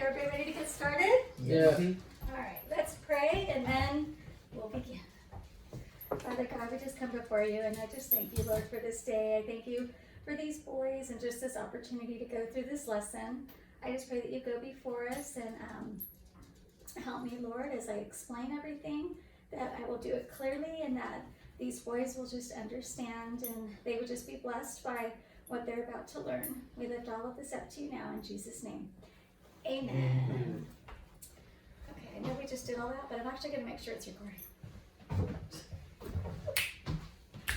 everybody ready to get started? Yeah. All right, let's pray and then we'll begin. Father God, we just come before you and I just thank you, Lord, for this day. I thank you for these boys and just this opportunity to go through this lesson. I just pray that you go before us and help me, Lord, as I explain everything, that I will do it clearly and that these boys will just understand and they will just be blessed by what they're about to learn. We lift all of this up to you now in Jesus' name. Amen. Okay, I know we just did all that, but I'm actually going to make sure it's recording.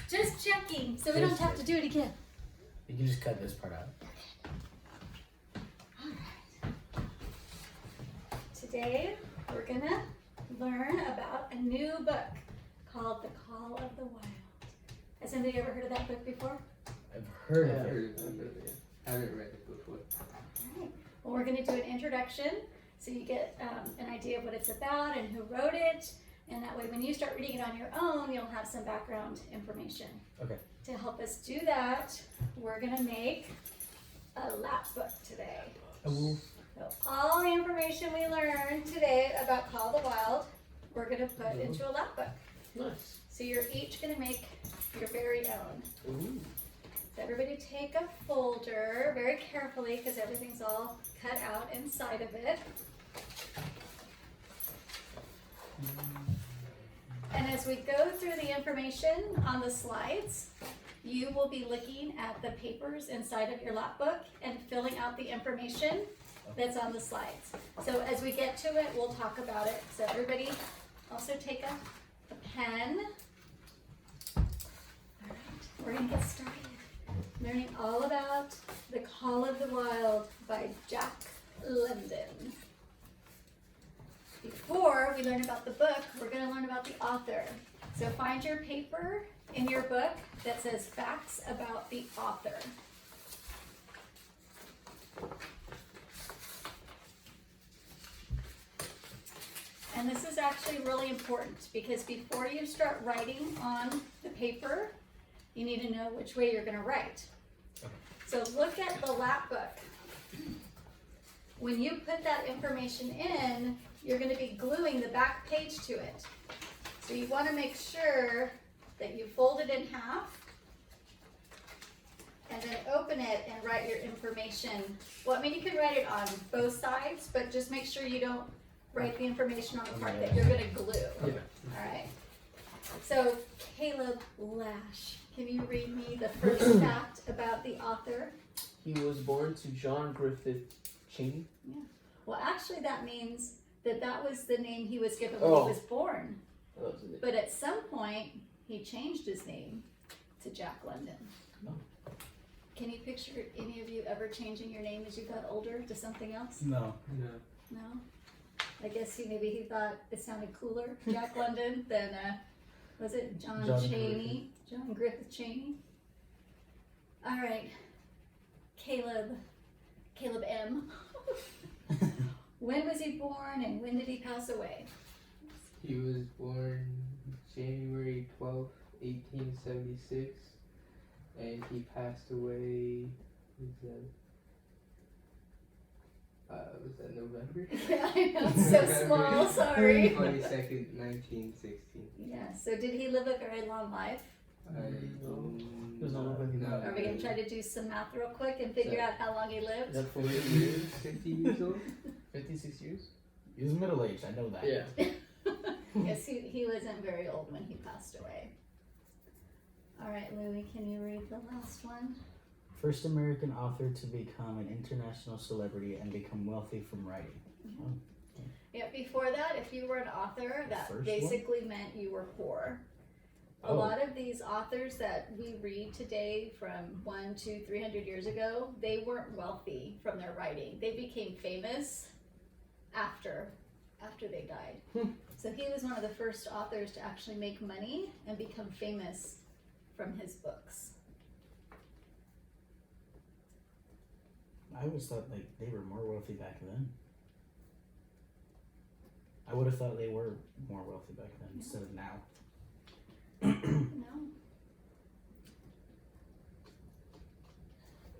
Just checking, so we don't have to do it again. You can just cut this part out. Alright. Today, we're going to learn about a new book called The Call of the Wild. Has anybody ever heard of that book before? I've heard I of it. heard of it. I haven't read it before. Alright. Well, we're going to do an introduction so you get an idea of what it's about and who wrote it. And that way, when you start reading it on your own, you'll have some background information. Okay. To help us do that, we're going to make a lap book today. Oh. So all the information we learned today about Call of the Wild, we're going to put into a lap book. Nice. So you're each going to make your very own. Ooh. So everybody take a folder very carefully because everything's all cut out inside of it. And as we go through the information on the slides, you will be looking at the papers inside of your lap book and filling out the information that's on the slides. So as we get to it, we'll talk about it. So everybody also take a pen. All right, we're gonna get started. Learning all about The Call of the Wild by Jack London. Before we learn about the book, we're going to learn about the author. So find your paper in your book that says facts about the author. And this is actually really important because before you start writing on the paper, you need to know which way you're going to write. So look at the lap book. When you put that information in, you're going to be gluing the back page to it. So you want to make sure that you fold it in half and then open it and write your information. Well, I mean, you can write it on both sides, but just make sure you don't write the information on the part that you're going to glue. Yeah. All right. So Caleb Lash, can you read me the first fact about the author? He was born to John Griffith Cheney. Yeah. Well, actually, that means that was the name he was given when Oh. he was born. That was it. But at some point, he changed his name to Jack London. Oh. Can you picture any of you ever changing your name as you got older to something else? No. No. No? I guess he thought it sounded cooler, Jack London, than, was it John Cheney? John Griffith Cheney? All right. Caleb M. When was he born and when did he pass away? He was born January 12th, 1876, and he passed away. Was that November? Yeah, I know, it's so small, sorry. 22nd, 1916. Yeah, so did he live a very long life? I don't There's no way he know. lived. Are we gonna try to do some math real quick and figure out how long he lived? Is that 40 40 years, 50 years old? 56 years? He was middle aged, I know that. Yeah. Yes, he wasn't very old when he passed away. All right, Louie, can you read the last one? First American author to become an international celebrity and become wealthy from writing. Yeah, before that, if you were an author, that first basically meant you were poor. A Oh. lot of these authors that we read today from 100 to 300 years ago, they weren't wealthy from their writing. They became famous after they died. So he was one of the first authors to actually make money and become famous from his books. I always thought like they were more wealthy back then. I would have thought they were more wealthy back then instead of now. No.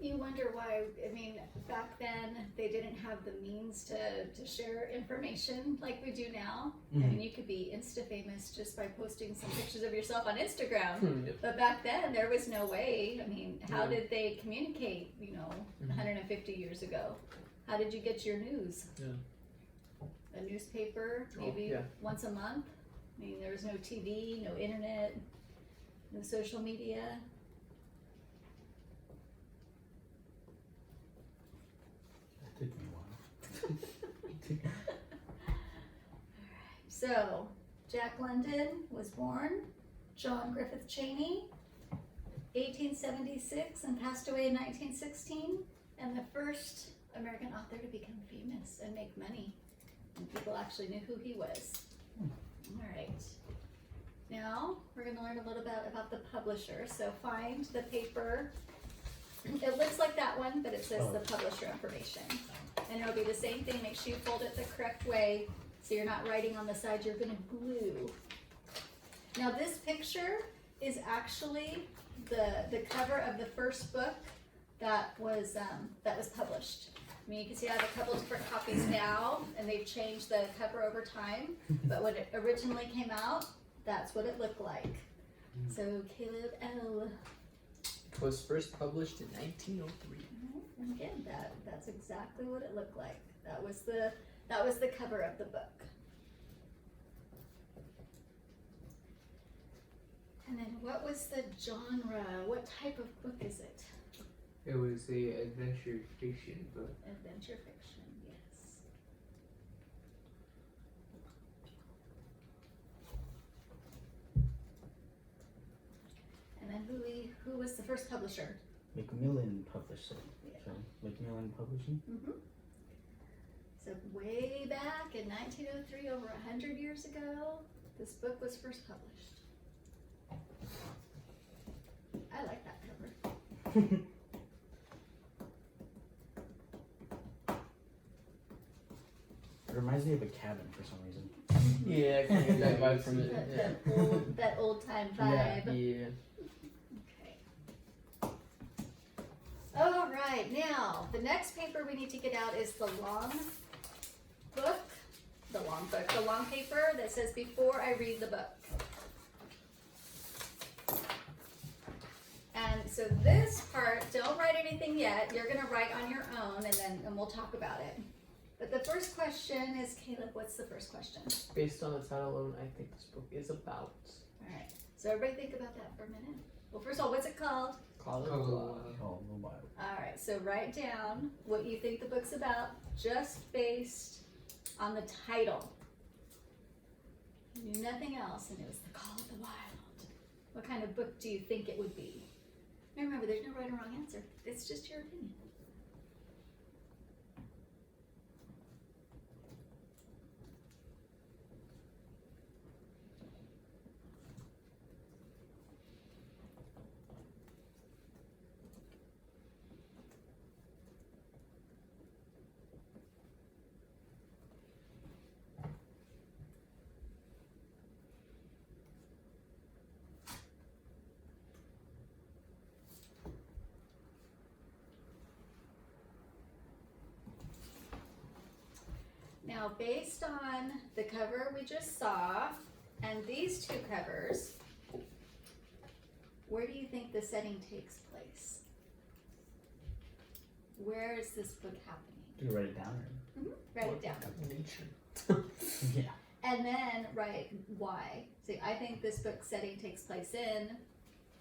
You wonder why, I mean, back then, they didn't have the means to share information like we do now. I mean, you could be insta-famous just by posting some pictures of yourself on Instagram. Yep. But back then, there was no way. I mean, how Yeah. did they communicate, 150 years ago? How did you get your news? Yeah. A newspaper, maybe yeah. once a month? I mean, there was no TV, no internet, no social media. That took me a while. So, Jack London was born, John Griffith Cheney, 1876, and passed away in 1916, and the first American author to become famous and make money. And people actually knew who he was. All right. Now, we're going to learn a little bit about the publisher. So, find the paper. It looks like that one, but it says the publisher information. And it'll be the same thing. Make sure you fold it the correct way so you're not writing on the side you're going to glue. Now, this picture is actually the cover of the first book that was published. I mean, you can see I have a couple different copies now, and they've changed the cover over time. But when it originally came out, that's what it looked like. So Caleb L. It was first published in 1903. And again, that's exactly what it looked like. That was the cover of the book. And then what was the genre? What type of book is it? It was a adventure fiction book. Adventure fiction, yes. And then who was the first publisher? Macmillan published it. Yeah. So, Macmillan Publishing. Mm-hmm. So way back in 1903, over 100 years ago, this book was first published. I like that cover. It reminds me of a cabin for some reason. Yeah, I can get that vibe from it. That old time Yeah. vibe. Yeah. Okay. All right, now the next paper we need to get out is the long book, the long paper that says "Before I read the book." And so this part, don't write anything yet. You're gonna write on your own, and we'll talk about it. But the first question is, Caleb, what's the first question? Based on the title alone, I think this book is about All right. So everybody think about that for a minute. Well, first of all, what's it called? college. Oh, the Bible. All right. So write down what you think the book's about, just based on the title. You knew nothing else, and it was The Call of the Wild. What kind of book do you think it would be? Now remember, there's no right or wrong answer. It's just your opinion. Now, based on the cover we just saw and these two covers, where do you think the setting takes place? Where is this book happening? Do you write it down? Write it down. Nature. Or? Yeah. And then write why. See, I think this book setting takes place in,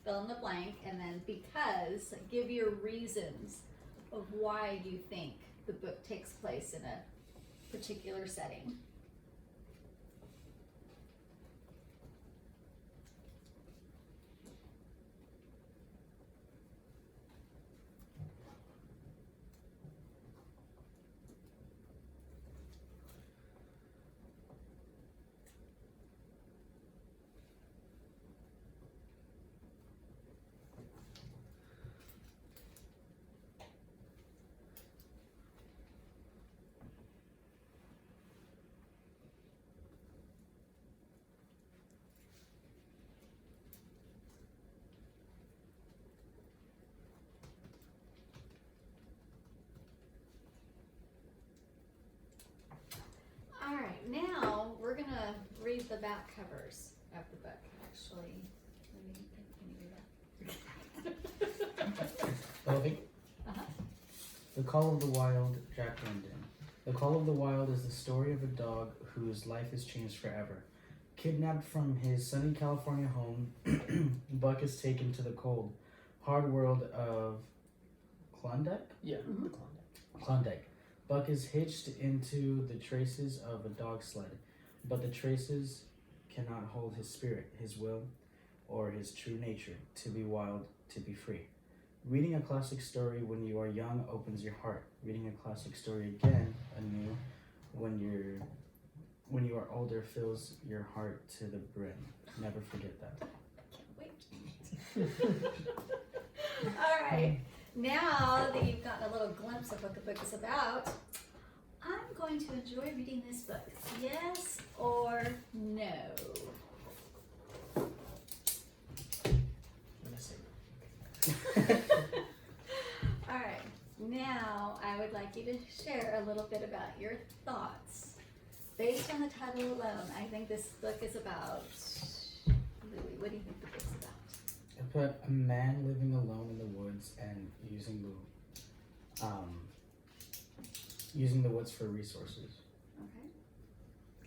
fill in the blank, and then because, give your reasons of why you think the book takes place in a particular setting. covers of the book, actually. Can you read that? Okay. Uh-huh. The Call of the Wild, Jack London. The Call of the Wild is the story of a dog whose life is changed forever. Kidnapped from his sunny California home, Buck is taken to the cold, hard world of Klondike? Yeah, Mhm. the Klondike. Klondike. Buck is hitched into the traces of a dog sled, but the traces cannot hold his spirit, his will, or his true nature to be wild, to be free. Reading a classic story when you are young opens your heart. Reading a classic story again, anew, when you are older, fills your heart to the brim. Never forget that. Can't wait. All right. Now that you've gotten a little glimpse of what the book is about, I'm going to enjoy reading this book. Yes or no? I'm gonna say All right. Now I would like you to share a little bit about your thoughts. Based on the title alone, I think this book is about. Louis, what do you think the book's about? I put a man living alone in the woods and using the woods for resources. Okay.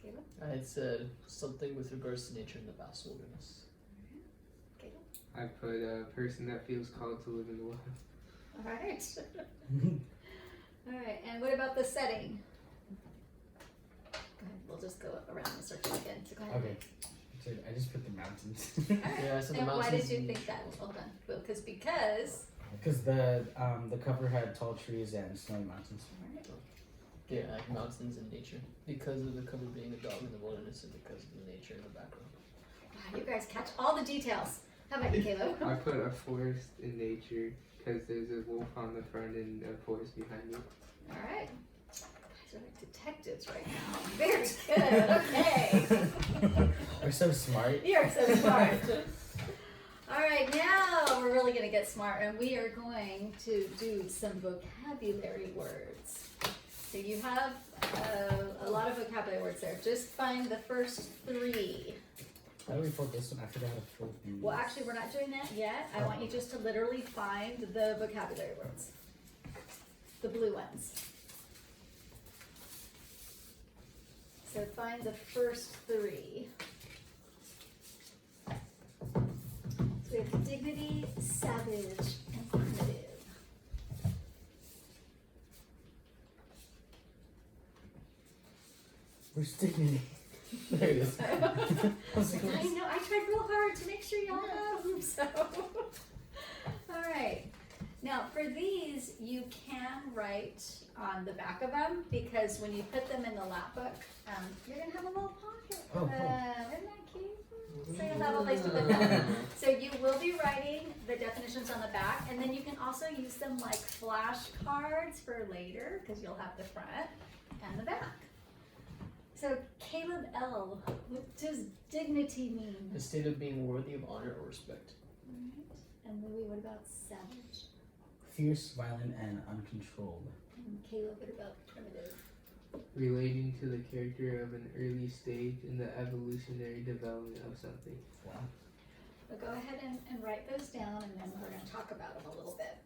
Caleb? I said something with regards to nature in the vast wilderness. Caleb? I put a person that feels called to live in the wild. All right. All right. And what about the setting? Go ahead. We'll just go around the circle again. So go ahead. Okay. So I just put the mountains. All right. Yeah, I said the And why mountains did you and think that? nature. Hold on. Well, because. Because the cover had tall trees and snowy mountains. All right. Yeah, like mountains and nature. Because of the cover being a dog in the wilderness and because of the nature in the background. Wow, you guys catch all the details. How about you, Caleb? I put a forest in nature because there's a wolf on the front and a forest behind me. All right. You guys are like detectives right now. Very good. Okay. We're so smart. You're so smart. All right, now we're really going to get smart and we are going to do some vocabulary words. So you have a lot of vocabulary words there. Just find the first three. How do we fold this one? I forgot how to fold these. Well, actually, we're not doing that yet. I want you just to literally find the vocabulary words. The blue ones. So find the first three. So we have dignity, savage, and primitive. Where's dignity? There it is. I know, I tried real hard to make sure y'all know, so. All right. Now, for these, you can write on the back of them, because when you put them in the lap book, you're gonna have a little pocket. Oh, cool. Isn't that cute? So you'll have a place to put them. So you will be writing the definitions on the back, and then you can also use them like flashcards for later, because you'll have the front and the back. So Caleb L., what does dignity mean? The state of being worthy of honor or respect. Alright. And Louis, what about savage? Fierce, violent, and uncontrolled. And Caleb, what about primitive? Relating to the character of an early stage in the evolutionary development of something. Wow. So go ahead and write those down, and then we're going to talk about them a little bit.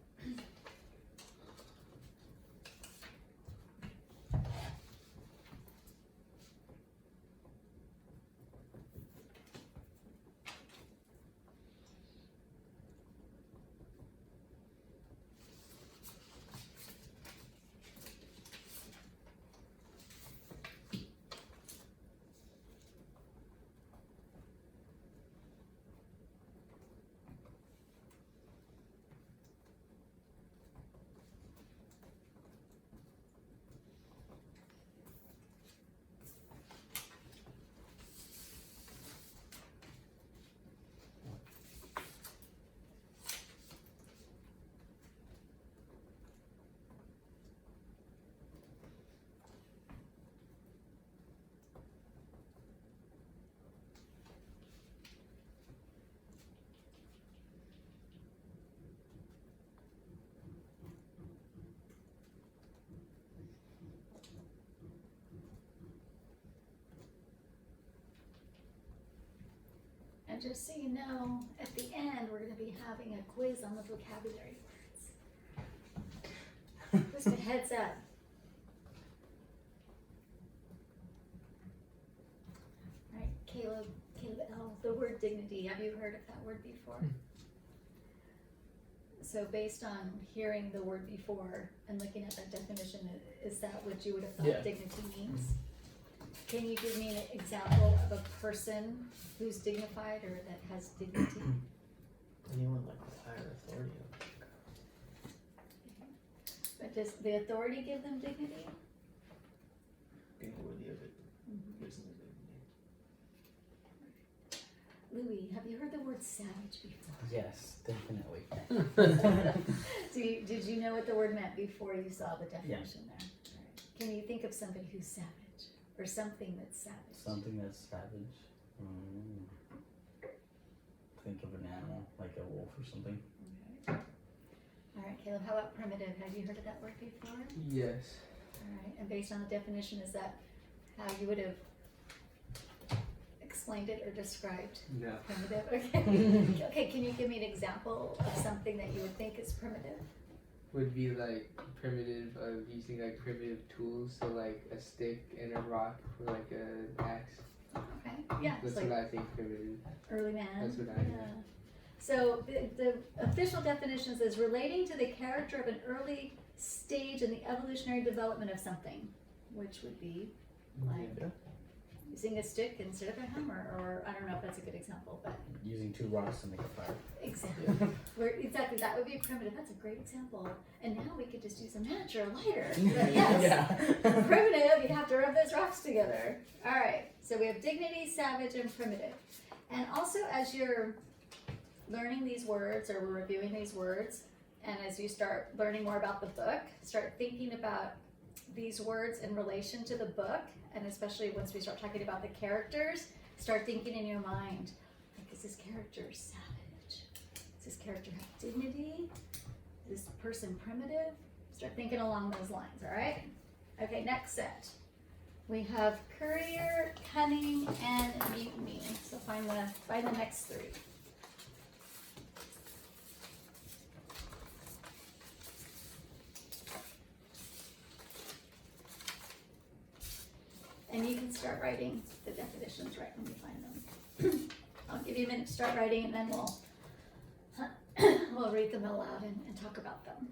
And just so you know, at the end, we're gonna be having a quiz on the vocabulary words. Just a heads up. Alright, Caleb L., the word dignity, have you heard of that word before? So based on hearing the word before and looking at that definition, is that what you would have thought Yeah. dignity means? Can you give me an example of a person who's dignified or that has dignity? Anyone like with higher authority? But does the authority give them dignity? Being worthy of it gives them dignity. Louis, have you heard the word savage before? Yes, definitely. Did you know what the word meant before you saw the definition there? Right. Can you think of somebody who's savage? Or something that's savage? Something that's savage. Think of an animal, like a wolf or something. Okay. Alright, Caleb, how about primitive? Have you heard of that word before? Yes. Alright, and based on the definition, is that how you would have explained it or described No. primitive? Okay. Okay, can you give me an example of something that you would think is primitive? Would be like primitive of using like primitive tools, so like a stick and a rock for like an axe. Okay, yeah, it's That's like what I think primitive. early man. That's what I yeah. So the official definition says relating to the character of an early stage in the evolutionary development of something, which would be like Yeah. using a stick instead of a hammer, or I don't know if that's a good example, but Using 2 rocks to make a fire. exactly. Exactly, that would be primitive. That's a great example. And now we could just use a match or a lighter. But yes, primitive, you'd have to rub those rocks together. All right, so we have dignity, savage, and primitive. And also, as you're learning these words, or we're reviewing these words, and as you start learning more about the book, start thinking about these words in relation to the book, and especially once we start talking about the characters, start thinking in your mind, like, is this character savage? Does this character have dignity? Is this person primitive? Start thinking along those lines, all right? Okay, next set. We have courier, cunning, and mutiny. So find the next 3. And you can start writing the definitions right when you find them. I'll give you a minute to start writing, and then we'll read them aloud and talk about them.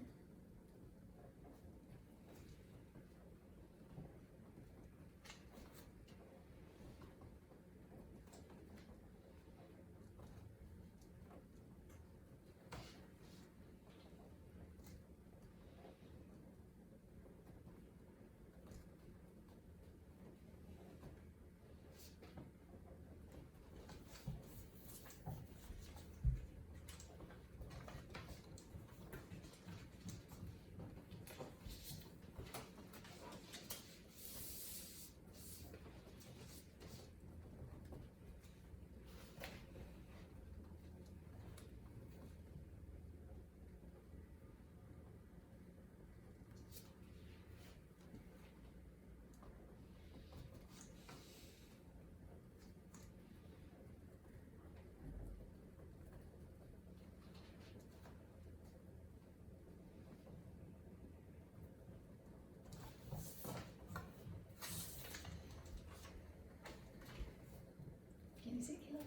Can you see, Caleb?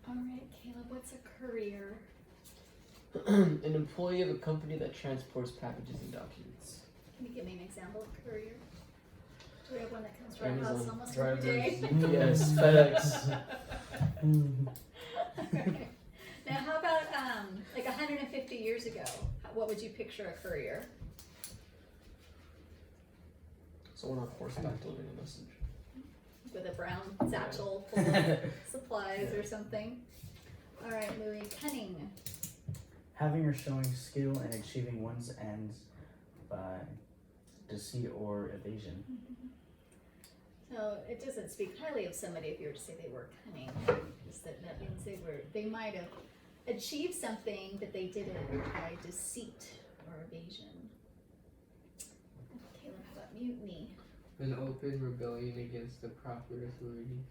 All right, Caleb, what's a courier? An employee of a company that transports packages and documents. Can you give me an example of courier? Do we have one that comes to our house Amazon almost every day? Yes, FedEx. Okay. Now, how about like 150 years ago? What would you picture a courier? Someone on horseback delivering a message. With a brown satchel full of supplies or something? All right, Louis, cunning. Having or showing skill in achieving one's ends by deceit or evasion. So it doesn't speak highly of somebody if you were to say they were cunning, because that means they might have achieved something, but they did it by deceit or evasion. Caleb, how about mutiny? An open rebellion against the proper authorities.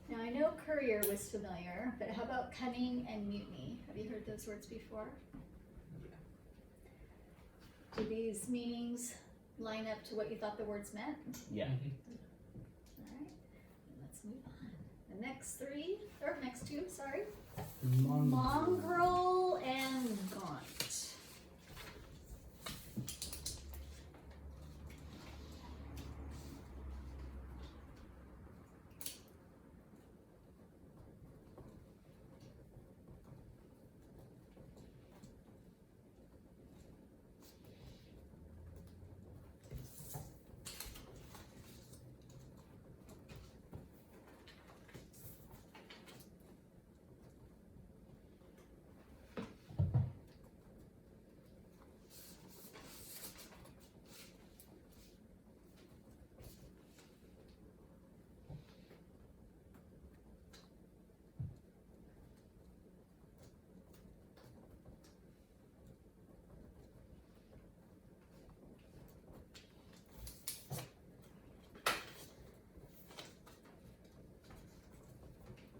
Now I know courier was familiar, but how about cunning and mutiny? Have you heard those words before? Do these meanings line up to what you thought the words meant? Yeah. Alright, let's move on. The next two, sorry. Mongrel and gaunt.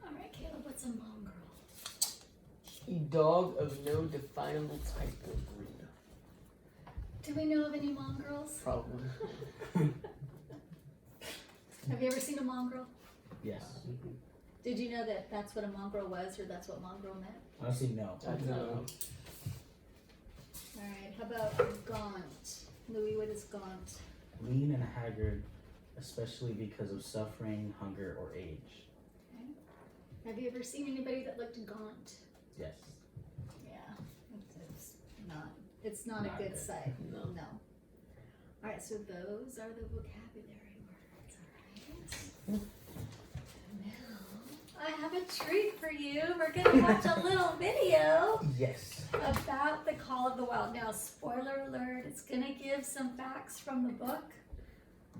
Alright, Caleb, what's a mongrel? A dog of no definable type or breed. Do we know of any mongrels? Probably. Have you ever seen a mongrel? Yes. Did you know that that's what a mongrel was, or that's what mongrel meant? Honestly, no. I don't know. Alright, how about gaunt? Louis, what is gaunt? Lean and haggard, especially because of suffering, hunger, or age. Have you ever seen anybody that looked gaunt? Yes. Yeah, it's not Not a good good. sight. No. No. Alright, so those are the vocabulary words, alright? Now, I have a treat for you. We're gonna watch a little video Yes. about the Call of the Wild. Now, spoiler alert, it's gonna give some facts from the book,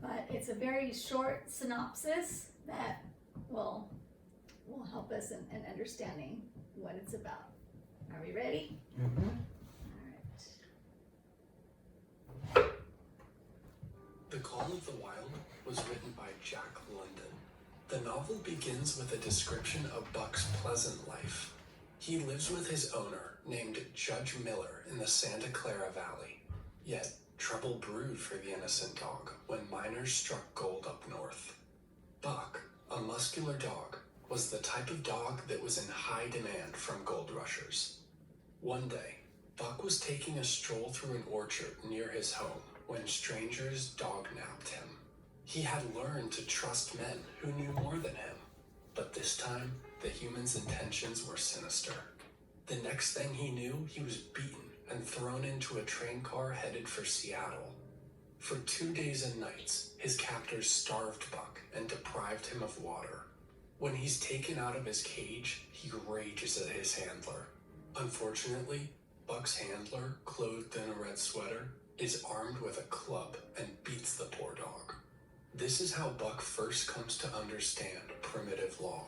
but it's a very short synopsis that will help us in understanding what it's about. Are we ready? Mm-hmm. Alright. The Call of the Wild was written by Jack London. The novel begins with a description of Buck's pleasant life. He lives with his owner, named Judge Miller, in the Santa Clara Valley. Yet, trouble brewed for the innocent dog when miners struck gold up north. Buck, a muscular dog, was the type of dog that was in high demand from gold rushers. One day, Buck was taking a stroll through an orchard near his home when strangers dog-napped him. He had learned to trust men who knew more than him, but this time, the humans' intentions were sinister. The next thing he knew, he was beaten and thrown into a train car headed for Seattle. For 2 days and nights, his captors starved Buck and deprived him of water. When he's taken out of his cage, he rages at his handler. Unfortunately, Buck's handler, clothed in a red sweater, is armed with a club and beats the poor dog. This is how Buck first comes to understand primitive law.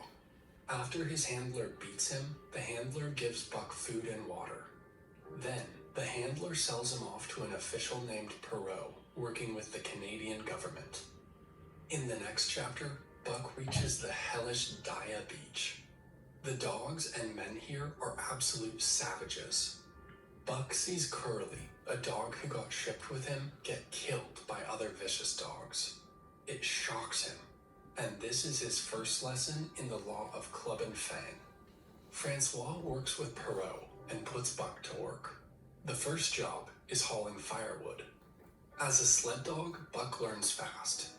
After his handler beats him, the handler gives Buck food and water. Then, the handler sells him off to an official named Perot, working with the Canadian government. In the next chapter, Buck reaches the hellish Daya Beach. The dogs and men here are absolute savages. Buck sees Curly, a dog who got shipped with him, get killed by other vicious dogs. It shocks him, and this is his first lesson in the law of club and fang. Francois works with Perot and puts Buck to work. The first job is hauling firewood. As a sled dog, Buck learns fast.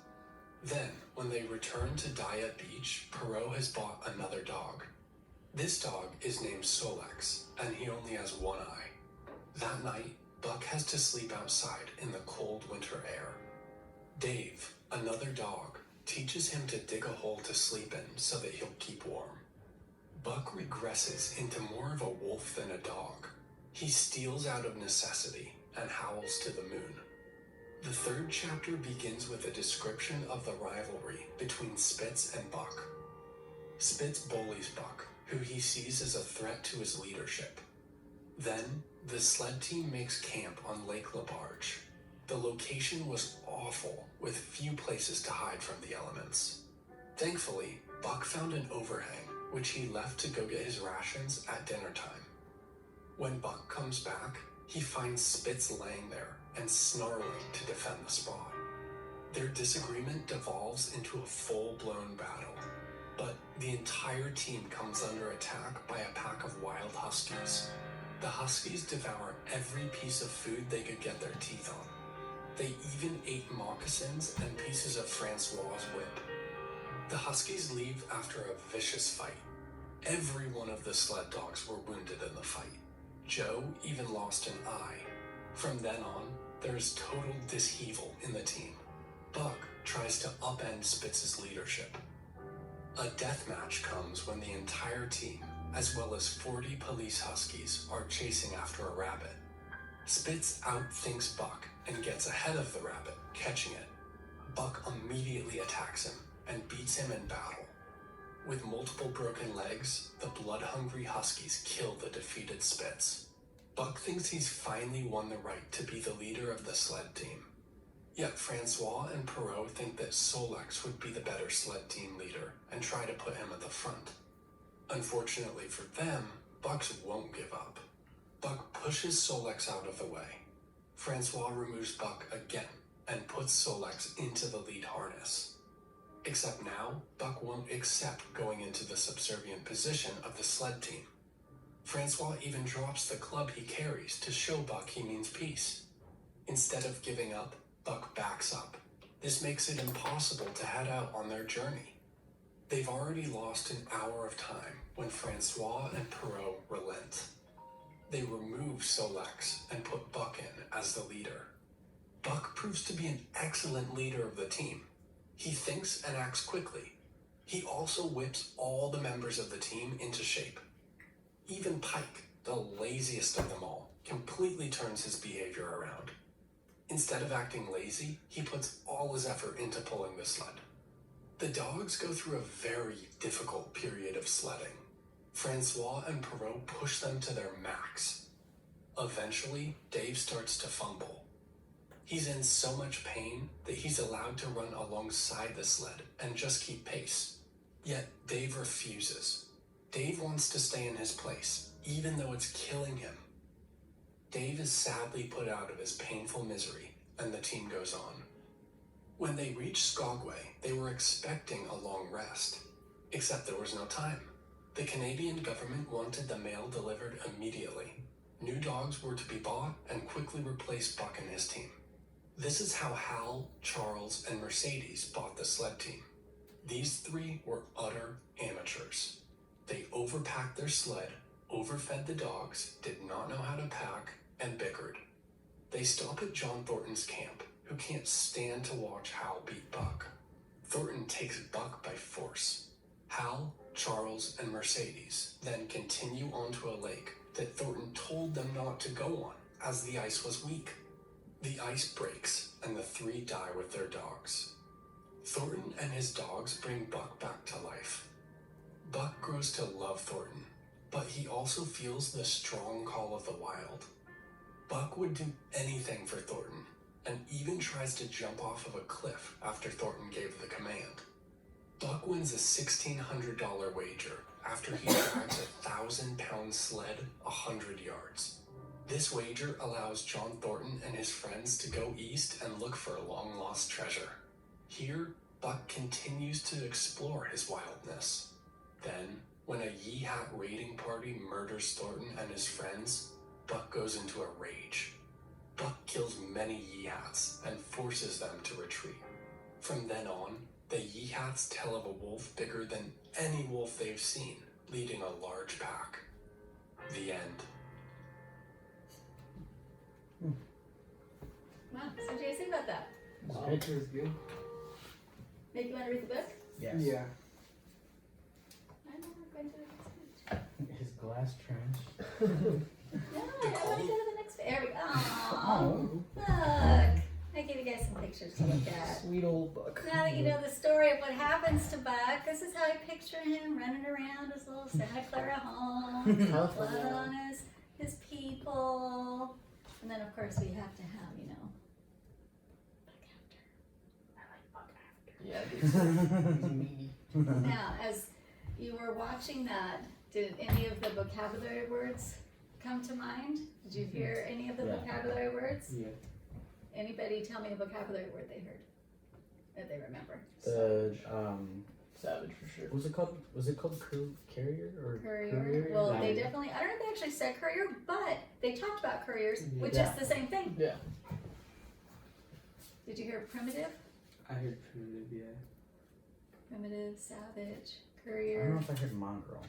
Then, when they return to Daya Beach, Perot has bought another dog. This dog is named Solex, and he only has one eye. That night, Buck has to sleep outside in the cold winter air. Dave, another dog, teaches him to dig a hole to sleep in so that he'll keep warm. Buck regresses into more of a wolf than a dog. He steals out of necessity, and howls to the moon. The third chapter begins with a description of the rivalry between Spitz and Buck. Spitz bullies Buck, who he sees as a threat to his leadership. Then, the sled team makes camp on Lake LaBarge. The location was awful, with few places to hide from the elements. Thankfully, Buck found an overhang, which he left to go get his rations at dinner time. When Buck comes back, he finds Spitz laying there and snarling to defend the spot. Their disagreement devolves into a full-blown battle, but the entire team comes under attack by a pack of wild huskies. The huskies devour every piece of food they could get their teeth on. They even ate moccasins and pieces of Francois's whip. The huskies leave after a vicious fight. Every one of the sled dogs were wounded in the fight. Joe even lost an eye. From then on, there is total dishevel in the team. Buck tries to upend Spitz's leadership. A death match comes when the entire team, as well as 40 police huskies, are chasing after a rabbit. Spitz outthinks Buck and gets ahead of the rabbit, catching it. Buck immediately attacks him and beats him in battle. With multiple broken legs, the blood-hungry huskies kill the defeated Spitz. Buck thinks he's finally won the right to be the leader of the sled team. Yet Francois and Perot think that Solex would be the better sled team leader and try to put him at the front. Unfortunately for them, Bucks won't give up. Buck pushes Solex out of the way. Francois removes Buck again and puts Solex into the lead harness. Except now, Buck won't accept going into the subservient position of the sled team. Francois even drops the club he carries to show Buck he means peace. Instead of giving up, Buck backs up. This makes it impossible to head out on their journey. They've already lost an hour of time when Francois and Perot relent. They remove Solex and put Buck in as the leader. Buck proves to be an excellent leader of the team. He thinks and acts quickly. He also whips all the members of the team into shape. Even Pike, the laziest of them all, completely turns his behavior around. Instead of acting lazy, he puts all his effort into pulling the sled. The dogs go through a very difficult period of sledding. Francois and Perot push them to their max. Eventually, Dave starts to fumble. He's in so much pain that he's allowed to run alongside the sled and just keep pace. Yet Dave refuses. Dave wants to stay in his place, even though it's killing him. Dave is sadly put out of his painful misery, and the team goes on. When they reach Skagway, they were expecting a long rest, except there was no time. The Canadian government wanted the mail delivered immediately. New dogs were to be bought and quickly replace Buck and his team. This is how Hal, Charles, and Mercedes bought the sled team. These three were utter amateurs. They overpacked their sled, overfed the dogs, did not know how to pack, and bickered. They stop at John Thornton's camp, who can't stand to watch Hal beat Buck. Thornton takes Buck by force. Hal, Charles, and Mercedes then continue onto a lake that Thornton told them not to go on, as the ice was weak. The ice breaks, and the three die with their dogs. Thornton and his dogs bring Buck back to life. Buck grows to love Thornton, but he also feels the strong call of the wild. Buck would do anything for Thornton, and even tries to jump off of a cliff after Thornton gave the command. Buck wins a $1,600 wager after he drags a 1,000-pound sled 100 yards. This wager allows John Thornton and his friends to go east and look for a long-lost treasure. Here, Buck continues to explore his wildness. Then, when a Yeehat raiding party murders Thornton and his friends, Buck goes into a rage. Buck kills many Yeehats and forces them to retreat. From then on, the Yeehats tell of a wolf bigger than any wolf they've seen, leading a large pack. The end. Wow, so what do you think about that? Wow, that was good. Make you want to read the book? Yes. Yeah. I'm not going to the next page. His glass trench. No, I want to go to the next page. There we go. Oh. Look. I gave you guys some pictures to look at. Sweet old Buck. Now that you know the story of what happens to Buck, this is how I picture him running around his little Santa Clara home, blood California. on his people. And then, of course, we have to have, you know, Buck After. Yeah, he's meaty. Now, as you were watching that, did any of the vocabulary words come to mind? Did you hear any of the Yeah. vocabulary words? Yeah. Anybody tell me a vocabulary word they heard that they remember? The Savage for sure. was it called carrier or Courier. Well, Yeah. they definitely, I don't know if they actually said courier, but they talked about couriers, which Yeah. is the same thing. Yeah. Did you hear primitive? I heard primitive, yeah. Primitive, savage, I don't know courier. if I heard mongrel.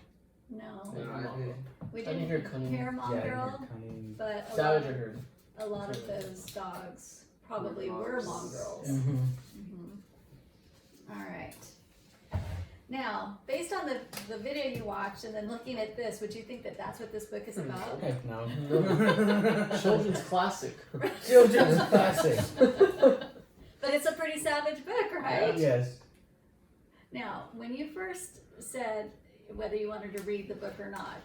No. Yeah. No, I heard. We I didn't didn't hear cunning. hear Yeah, I mongrel, heard cunning. but Savage I heard. a lot of those dogs probably were Were mongrels. mongrels. All right. Now, based on the video you watched and then looking at this, would you think that that's what this book is about? Heck no. Children's classic. Children's classic. But it's a pretty savage book, right? Yes. Now, when you first said whether you wanted to read the book or not,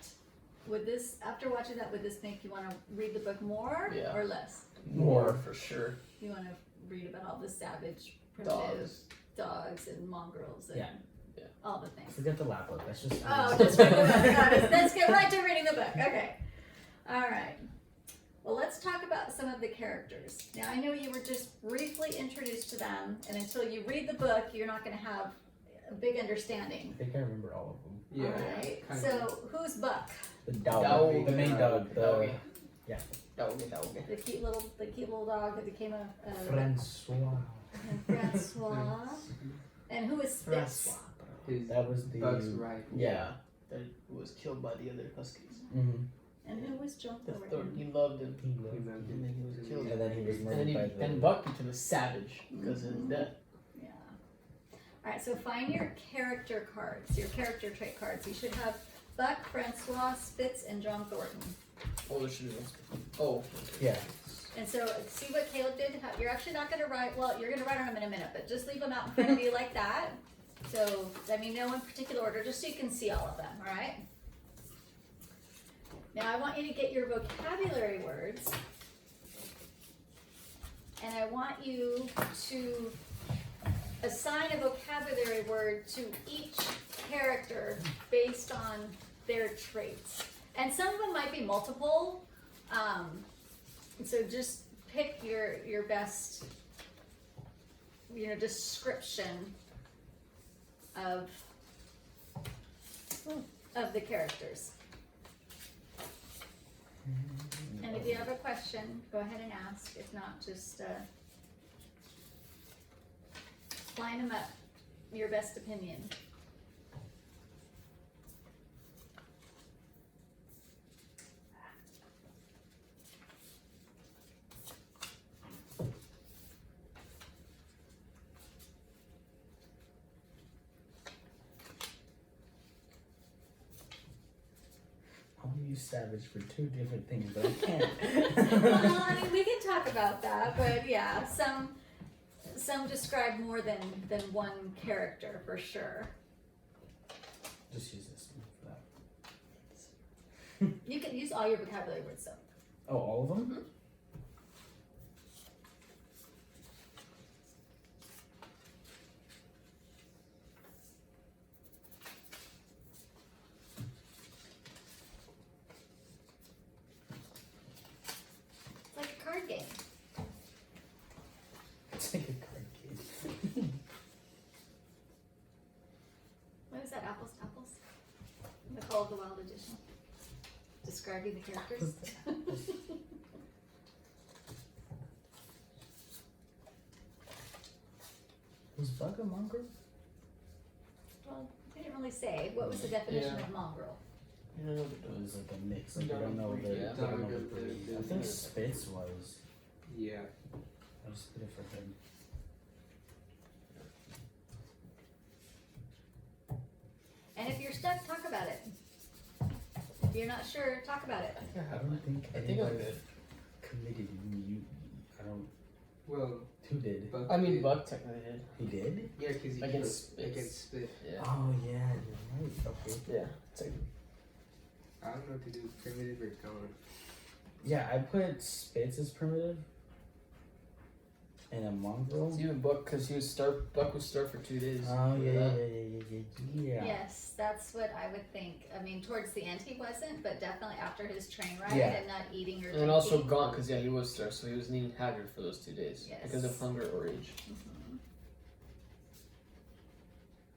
would this, after watching that, would this make you want to read the book more Yeah. or less? More for sure. You want to read about all the savage, primitive dogs and mongrels and Yeah. all the things. Forget the lap book. Let's just. Oh, just read the book. Let's get right to reading the book. Okay. All right. Well, let's talk about some of the characters. Now, I know you were just briefly introduced to them, and until you read the book, you're not going to have a big understanding. I think I remember all of them. Yeah. All right. kind So, who's Buck? The dog, Dog. the main dog, Doggy. yeah. Doggy. The cute little dog that became a Francois. Francois. And who is Spitz? His That was the Buck's rifle. Yeah. That was killed by the other Huskies. Mm-hmm. And who was John The Thornton? third, he loved him. He He loved loved And then he was killed. And then he was And murdered then by the. and Buck became a savage because of his death. Yeah. All right, so find your character cards, your character trait cards. You should have Buck, Francois, Spitz, and John Thornton. Oh, there should be one. Oh. Yeah. And so see what Caleb did? You're actually not going to write, well, you're going to write on them in a minute, but just leave them out in front of you like that. So, I mean, no in particular order, just so you can see all of them, all right? Now, I want you to get your vocabulary words. And I want you to assign a vocabulary word to each character based on their traits. And some of them might be multiple. So just pick your best, description of the characters. And if you have a question, go ahead and ask. If not, just line them up. Your best opinion. I want to use savage for two different things, but I can't. Well, I mean, we can talk about that, but yeah, some describe more than one character for sure. Just use this one for that. You can use all your vocabulary words though. Oh, all of them? It's like a card game. It's like a card game. What is that? Apples to apples? The Call of the Wild edition. Describing the characters. Was Bug a mongrel? Well, they didn't really say. What was the definition Yeah. of mongrel? You know, It was like a mix. Like, I Dog don't know breed, the. yeah. I don't know Dog the of the- breed. the- I think the- Spitz was. Yeah. I just put it for him. And if you're stuck, talk about it. If you're not sure, talk about it. I think I I have don't mine. think. I think I'm anybody good. did? Buck I mean, did. Buck technically did. He did? Yeah, because he Against put- against Spitz. Spit. Yeah. Oh yeah, you're right. Okay. Yeah. Technically. I don't know what to do, primitive or gone. Yeah, I put Spitz as primitive. And a mongrel. It's even Buck because Buck was starved for 2 days. Oh yeah, Remember yeah, that? yeah. Yes, that's what I would think. I mean, towards the end he wasn't, but definitely after his train ride Yeah. and not eating or And drinking. also Gaunt because he was starved, so he was needing haggard for those 2 days Yes. because of hunger or age. Mhm.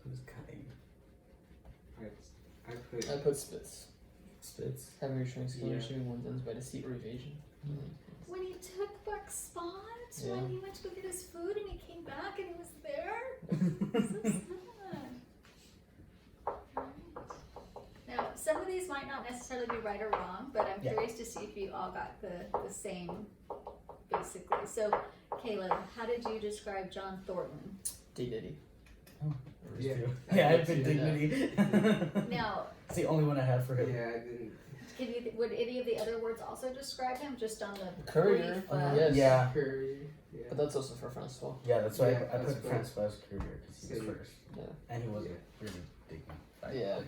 Who's cutting? I I put put Spitz. Spitz. Having your strength skill Yeah. receiving one's ends by deceit or evasion. When he took Buck's spot, Yeah. when he went to go get his food and he came back and he was there. So sad. Right. Now, some of these might not necessarily be right or wrong, but I'm Yeah. curious to see if you all got the same, basically. So, Caleb, how did you describe John Thornton? Dignity. Yeah. Yeah, I put Yeah. dignity. Now, It's the only one I have for him. Yeah, I didn't. would any of the other words also describe him, just on the Courier. brief, Yes. Yeah. Curry. Yeah. But that's also for Francois. Yeah, that's why Yeah, I put that's cool. Francois Courier because he was Same. first. Yeah. And he wasn't really dignified. Yeah.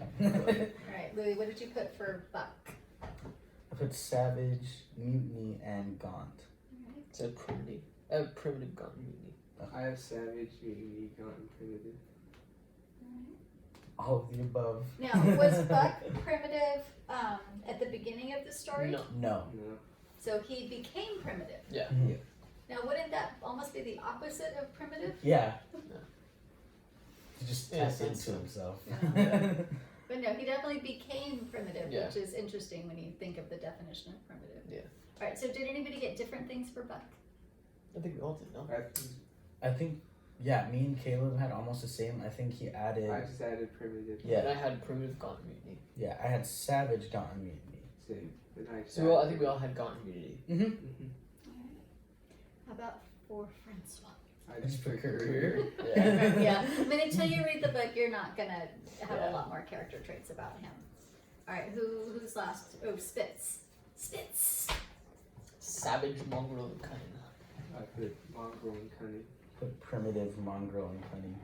Alright, Louis, what did you put for Buck? I put Savage, Mutiny, and Gaunt. Alright. It's a primitive Gaunt mutiny. I have Savage, Mutiny, Gaunt, and Primitive. All of the above. Now, was Buck primitive at the beginning of the story? No. No. No. So he became primitive. Yeah. Now, wouldn't that almost be the opposite of primitive? Yeah. Yeah. He just Yeah, tapped sense into so. himself. Yeah. But no, he definitely became primitive, Yeah. which is interesting when you think of the definition of primitive. Yeah. Alright, so did anybody get different things for Buck? I think we all did, no? I think, yeah, me and Caleb had almost the same. I think he added. just added Primitive. And Yeah, I had primitive Gaunt mutiny. yeah, I had Savage, Gaunt, and Mutiny. Same. Then I So I think we all had Gaunt mutiny. Mm-hmm. Mhm. How about for Francois? I just put Courier. Courier. Yeah. Yeah, I mean, until you read the book, you're not gonna have Yeah. a lot more character traits about him. Alright, who's last? Oh, Spitz. Spitz! Savage, mongrel, and cunning. I put Mongrel and Cunning. Put Primitive, Mongrel, and Cunning.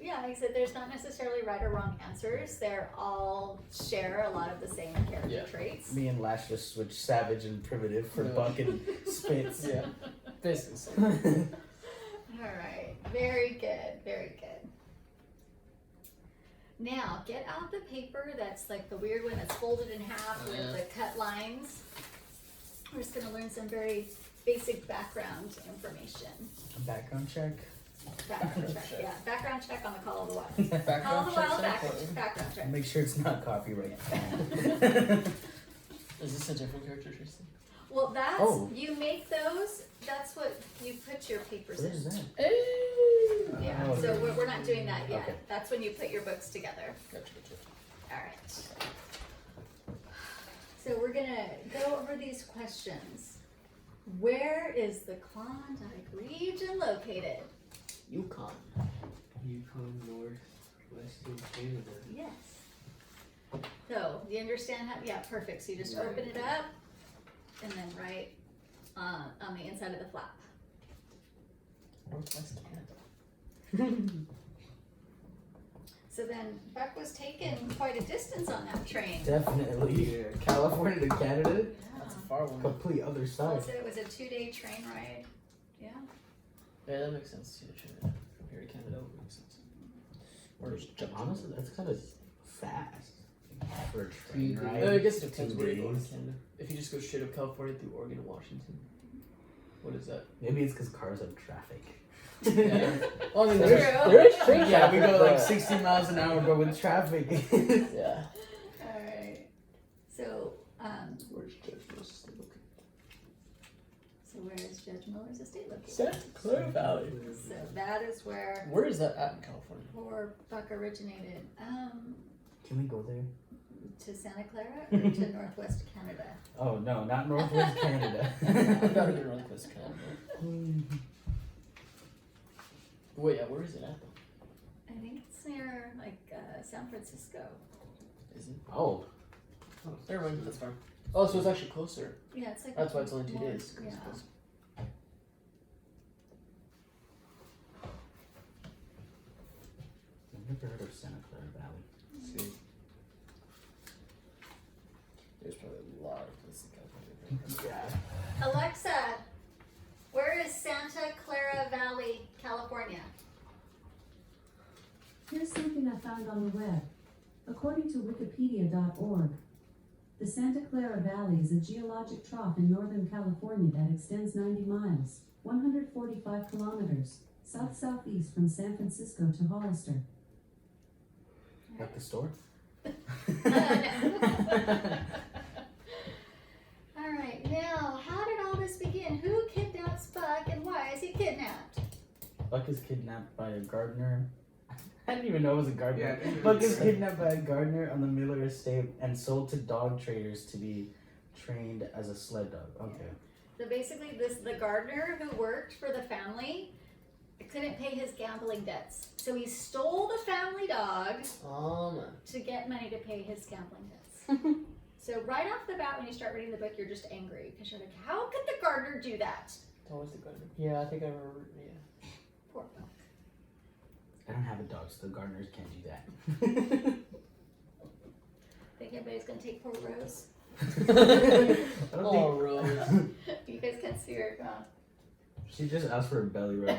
Yeah, like I said, there's not necessarily right or wrong answers. They're all share a lot of the same character Yeah. traits. Me and Lash just switched Savage and Primitive for Yeah. Buck and Spitz. Yeah. Basically. Same. Alright, very good, very good. Now, get out the paper that's like the weird one that's folded in half with Yeah. the cut lines. We're just gonna learn some very basic background information. Background check. Background check, yeah. Background check on the Call of the Wild. Call of Background the checks Wild are background, important. background check. Make sure it's not copyright. Is this a different character, Tristan? Well, that's, Oh. you make those, that's what you put your papers What is in. that? Hey! Yeah, Oh, so okay. we're not doing that yet. Okay. That's when you put your books together. Gotcha, gotcha. Alright. So we're gonna go over these questions. Where is the Klondike region located? Yukon. Yukon, Northwestern Canada. Yes. So, do you understand how, yeah, perfect. So you just open it up and then write on the inside of the flap. Northwest Canada. So then Buck was taken quite a distance on that train. Definitely. Yeah. California to Canada, That's a Yeah. far one. complete other Well, side. so it was a 2-day train ride. Yeah. Yeah, that makes sense. See the train from here to Canada would make sense. Or just jump. Honestly, that's kind of fast for a Three train days. ride. I guess it depends 2 where you go in days. Canada. If you just go straight up California through Oregon and Washington, what is that? Maybe it's because cars have traffic. Yeah. Oh, I mean, True. there is train Yeah, we go like but- 60 miles an hour, but with traffic. Yeah. Alright. So, Where's Judge Miller's estate located? so where is Judge Miller's estate located? Santa Clara Valley. So that is where Where is that at in California? poor Buck originated. Can we go there? To Santa Clara or to Northwest Canada? Oh no, not Northwest Canada. I've got to go to Northwest Canada. Wait, yeah, where is it at though? I think it's near like San Francisco. Is it? Oh, Never mind, that's fine. Oh, so it's actually closer. Yeah, it's like That's why it's only 2 more- days. 'Cause it's Yeah. closer. Santa Clara Valley. See. There's probably a lot of places in California. Yeah. Alexa, where is Santa Clara Valley, California? Here's something I found on the web. According to wikipedia.org, the Santa Clara Valley is a geologic trough in Northern California that extends 90 miles, 145 kilometers, south-southeast from San Francisco to Hollister. Like the store? Alright, now, how did all this begin? Who kidnaps Buck and why is he kidnapped? Buck is kidnapped by a gardener. I didn't even know it was a gardener. Yeah, I didn't Buck really is say. kidnapped by a gardener on the Miller estate and sold to dog traders to be trained as a sled dog. Okay. So basically, the gardener who worked for the family couldn't pay his gambling debts. So he stole the family dog Oh man. to get money to pay his gambling debts. So right off the bat, when you start reading the book, you're just angry because you're like, how could the gardener do that? It's always the gardener. Yeah, I think I remember. Yeah. Poor Buck. I don't have a dog, so the gardeners can't do that. Think anybody's gonna take poor Rose? I don't Oh, Rose. You guys can see her. She just asked for a belly rub.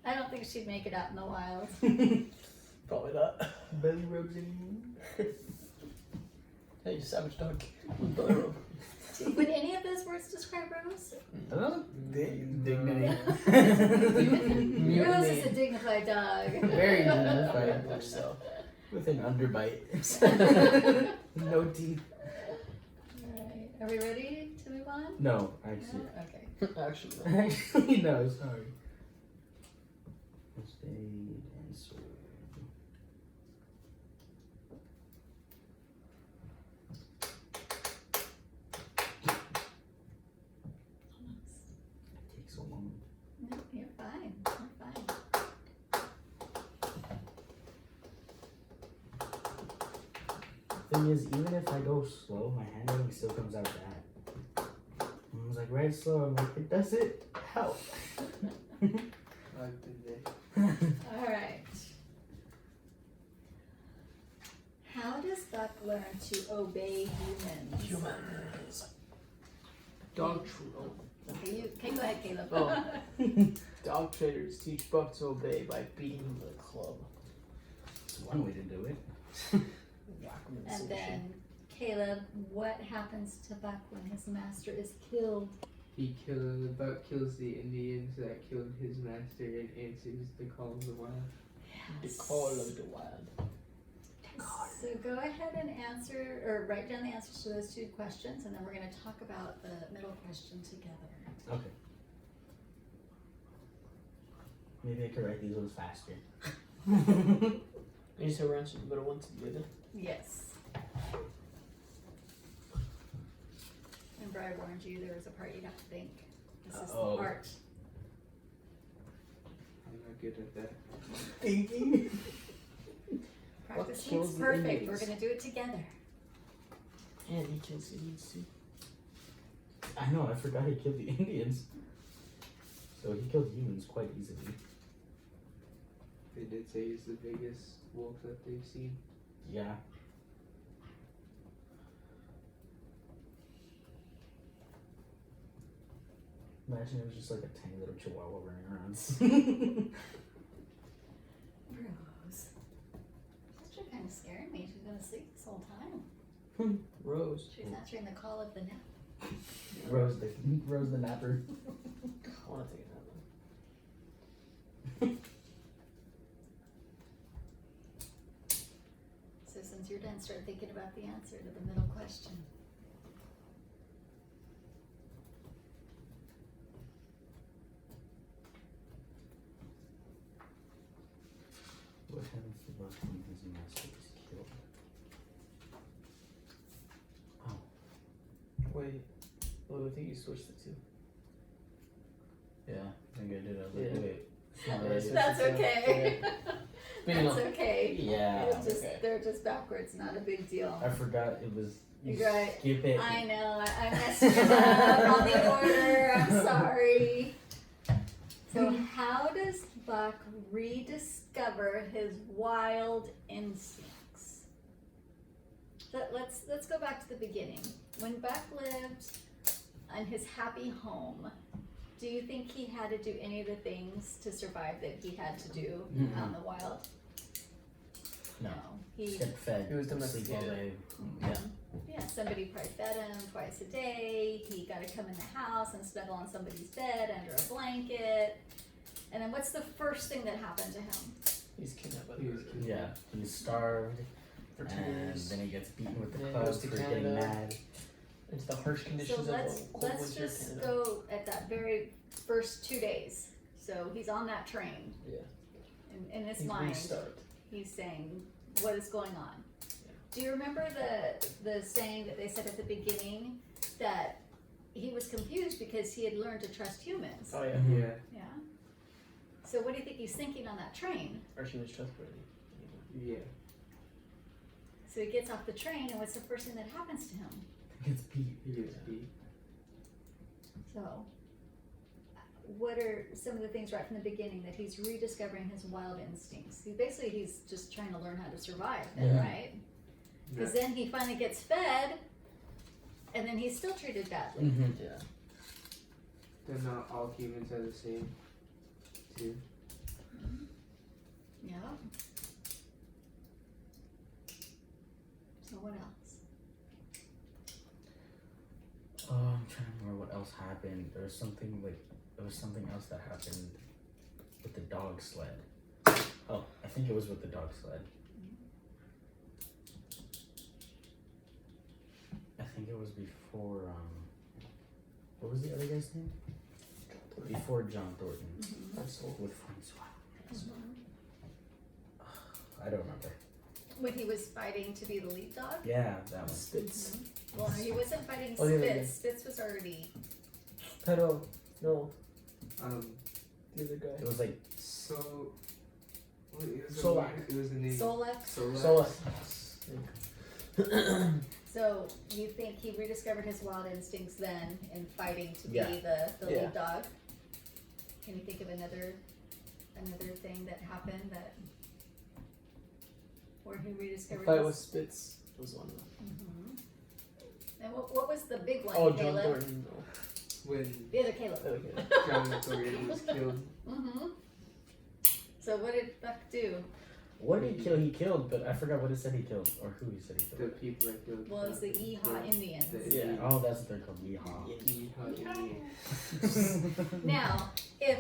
I don't think she'd make it out in the wild. Probably not. Belly rubs anymore? Hey, you savage dog. Belly rub. Would any of those words describe Rose? I don't know. Dignity. Rose is a dignified dog. Very dignified. Much so. With an underbite. No teeth. Alright, are we ready to move on? No, actually. No? Okay. Actually, no. Actually, no, sorry. First aid and sword. It takes so long. No, you're fine. You're fine. Thing is, even if I go slow, my handwriting still comes out bad. I was like, write slow. I'm like, it doesn't help. I've been there. Alright. How does Buck learn to obey humans? Humans. Dog troll. Okay, go ahead, Caleb. Oh. Dog traders teach Buck to obey by beating him with a club. It's one way to do it. Whack him in And some then, Caleb, what happens to Buck when his master is killed? Buck kills the Indians that killed his master and answers the call of the wild. shit. The call of the wild. So go ahead and answer, or write down the answers to those two questions, and then we're going to talk about the middle question together. Okay. Maybe I could write these ones faster. You said we're answering the middle one together. Yes. Remember I warned you there was a part you'd have to think. This is the Uh-oh. part. I'm not good at that. Thinking. Practice kills makes the perfect. Indians? We're going to do it together. And he kills the Indians too. I know, I forgot he killed the Indians. So he killed humans quite easily. They did say he's the biggest wolf that they've seen. Yeah. Imagine it was just like a tiny little chihuahua running around. Rose. She's kind of scaring me. She's going to sleep this whole time. Rose. She's answering the call of the nap. Rose the napper. I want to take a nap. So since you're done, start thinking about the answer to the middle question. What happens to Buck when his master is killed? Wait. Well, I think you switched it too. Yeah, I think I did. I was like, Yeah. wait. It's not Yeah, right. so- That's okay. Speaking That's of, okay. Yeah. It's just, okay. they're just backwards, not a big deal. I forgot it was. You You're right. skip it. I know, I messed it up on the order, I'm sorry. So how does Buck rediscover his wild instincts? Let's go back to the beginning. When Buck lived in his happy home, do you think he had to do any of the things to survive that he had to do out in the wild? No. He Just get fed. He was sleep all domesticated. day. Yeah. Yeah, somebody probably fed him twice a day. He got to come in the house and snuggle on somebody's bed under a blanket. And then what's the first thing that happened to him? He's kidnapped by the He was predator Yeah. He's starved, for 2 and years. then he gets beaten with the Then he club goes to for getting Canada. mad. Into the harsh So conditions let's of a cold let's winter just Canada. go at that very first 2 days. So he's on that train. Yeah. In his He's mind, restart. he's saying, "What is going on?" Yeah. Do you remember the saying that they said at the beginning that he was confused because he had learned to trust humans? Oh yeah. Mhm. Yeah. Yeah. So what do you think he's thinking on that train? Archie was trustworthy. Yeah. So he gets off the train, and what's the first thing that happens to him? He gets beat. He gets beat. So, what are some of the things right from the beginning that he's rediscovering his wild instincts? He's just trying to learn how to survive, then, Yeah. right? Because then he finally gets fed, and then he's still treated badly. Mm-hmm. Yeah. Then not all humans are the same, too. Yeah. So what else? Oh, I'm trying to remember what else happened. There was something else that happened with the dog sled. Oh, I think it was with the dog sled. I think it was before, what was the other guy's name? Before John Thornton. Francois. With Francois. I don't remember. When he was fighting to be the lead dog? Yeah, that one. Spitz. Well, no, he wasn't fighting Oh, the other Spitz. Spitz was already. Pero. No. The The other guy. It was like, So. What, it was Solak. It was the name. Solak. Solak. Solak. So you think he rediscovered his wild instincts then in fighting to Yeah. be the Yeah. lead dog? Can you think of another thing that happened that where he The rediscovered fight his? with Spitz was one of them. Mhm. And what was the big one? Oh, John Caleb? Thornton. No. When The other Caleb. Okay. John Thornton was killed. Mm-hmm. So what did Buck do? what did he kill? He killed, but I forgot what it said he killed, or who he said he The killed. people that killed. Well, it was the Yeehaw Indians. Yeah. Oh, that's what they're called, yeehaw. Now, if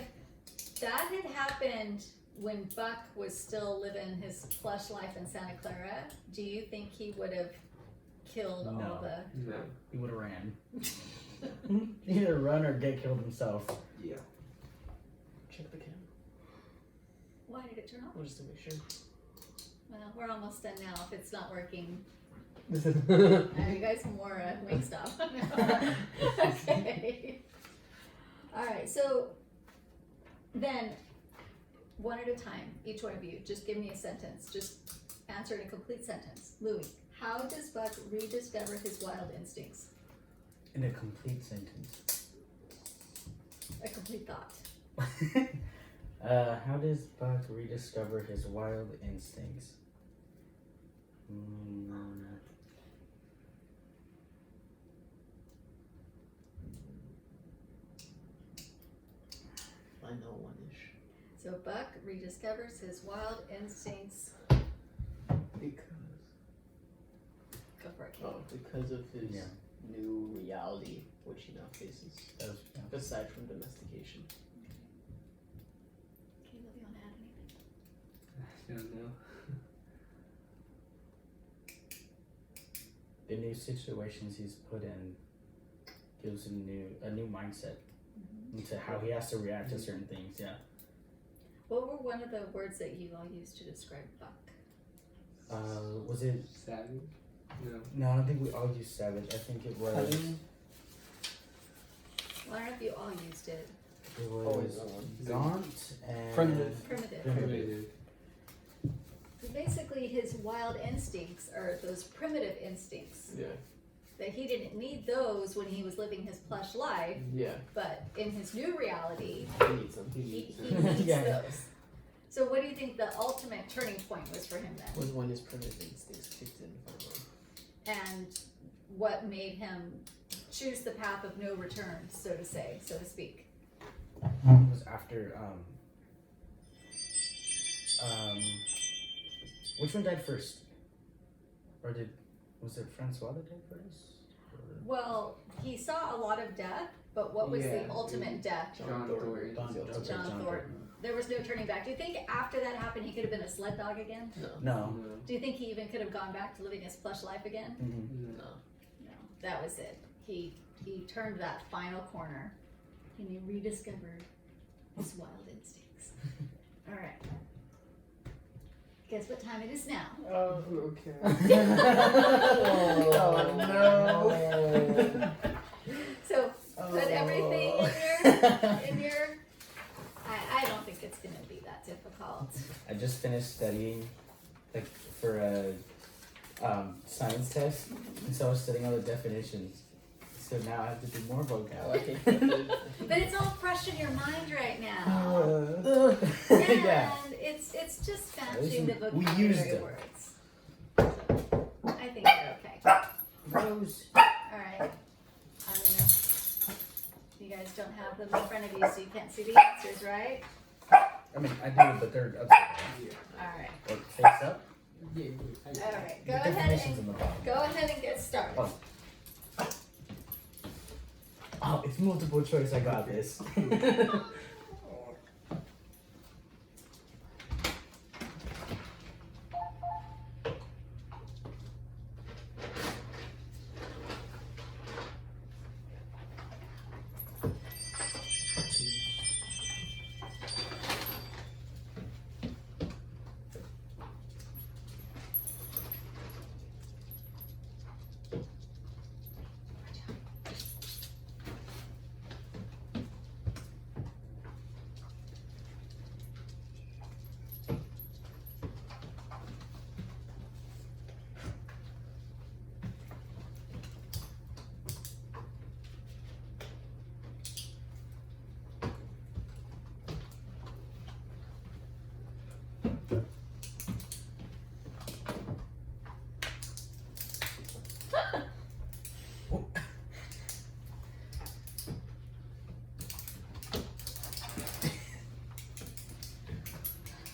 that had happened when Buck was still living his plush life in Santa Clara, do you think he would have killed all No. the? No. He would have ran. Either run or get killed himself. Yeah. Check the camera. Why did it turn off? Just to make sure. Well, we're almost done now. If it's not working, yeah. you guys more Wingstop. Okay. All right. So then, one at a time, each one of you, just give me a sentence. Just answer in a complete sentence. Louis, how does Buck rediscover his wild instincts? In a complete sentence. A complete thought. How does Buck rediscover his wild instincts? I know one-ish. So Buck rediscovers his wild instincts. Because. Go for it, Caleb. Because of his Yeah. new reality, which he now faces. That was, yeah. Aside from domestication. Caleb, you want to add anything? I don't know. The new situations he's put in gives him a new mindset into how he has to react to certain things. Yeah. What were one of the words that you all used to describe Buck? Was it? Savage? No. No, I don't think we all used savage. I think it was. Cunning. Well, I don't know if you all used it. It Always was one. gaunt and Primitive. Primitive. Primitive. So basically, his wild instincts are those primitive instincts Yeah. that he didn't need those when he was living his plush life, Yeah, but in his new reality, he needs them. he needs needs Yeah. those. So what do you think the ultimate turning point was for him then? Was when his primitive instincts kicked in finally. And what made him choose the path of no return, so to say, so to speak? It was after which one died first? Or was it Francois that died first? Or- Well, he saw a lot of death, but what was Yeah, the ultimate death? John Thornton. Okay, John Thornton. There was no turning back. Do you think after that happened he could have been a sled dog again? No, No. No. Do you think he even could have gone back to living his plush life again? Mhm. no. No, that was it. He turned that final corner and he rediscovered his wild instincts. All right. Guess what time it is now? Oh, okay. Oh no. So put everything in your. I don't think it's gonna be that difficult. I just finished studying like for a science test, and so I was studying all the definitions. So now I have to do more Oh, I vocab. hate that. But it's all fresh in your mind right now. Yeah. And it's just At matching the least we vocabulary used it. words. So, I think you're okay. Rose. Alright. I'm gonna. You guys don't have them in front of you, so you can't see the answers, right? I mean, I do, but they're upside down. Alright. Or face up. Yeah, Alright. The Go ahead definitions and on the bottom. go ahead and get started. Oh. Oh, it's multiple choice. I got this.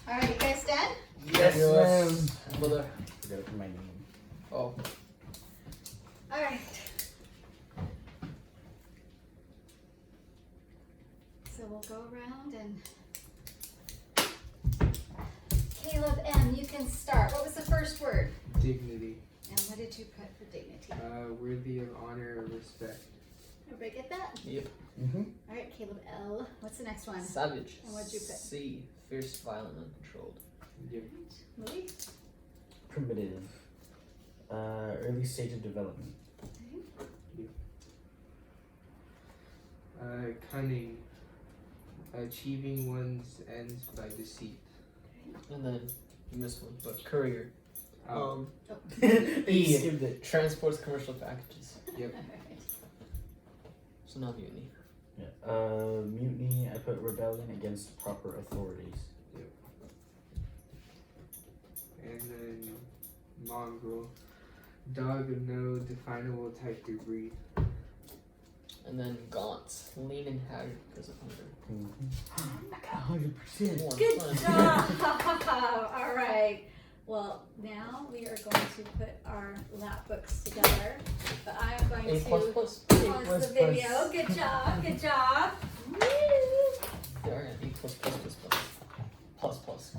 Alright, you guys done? Yes, Yes. ma'am. Mother. Forgot to put my name. Oh, Alright. So we'll go around and Caleb M, you can start. What was the first word? Dignity. And what did you put for dignity? Worthy of honor or respect. Everybody get that? yep. Mm-hmm. Alright, Caleb L. What's the next one? Savage. And what'd you put? C. Fierce, violent, uncontrolled. Yep. Louis? Primitive. Early stage of development. Cunning. Achieving one's ends by deceit. And then you missed one, but courier. Oh. E. Skipped it. Transports commercial packages. Yep. Alright. So not mutiny. Yeah. Mutiny. I put rebellion against proper authorities. And then mongrel. Dog of no definable type or breed. And then gaunt. Lean and haggard because of hunger. Mm-hmm. 100%. Good job! Alright. Well, now we are going to put our lap books together. But I am going A to plus plus. pause the video. Good job, good job. Woo! They are A plus plus plus plus. Plus plus.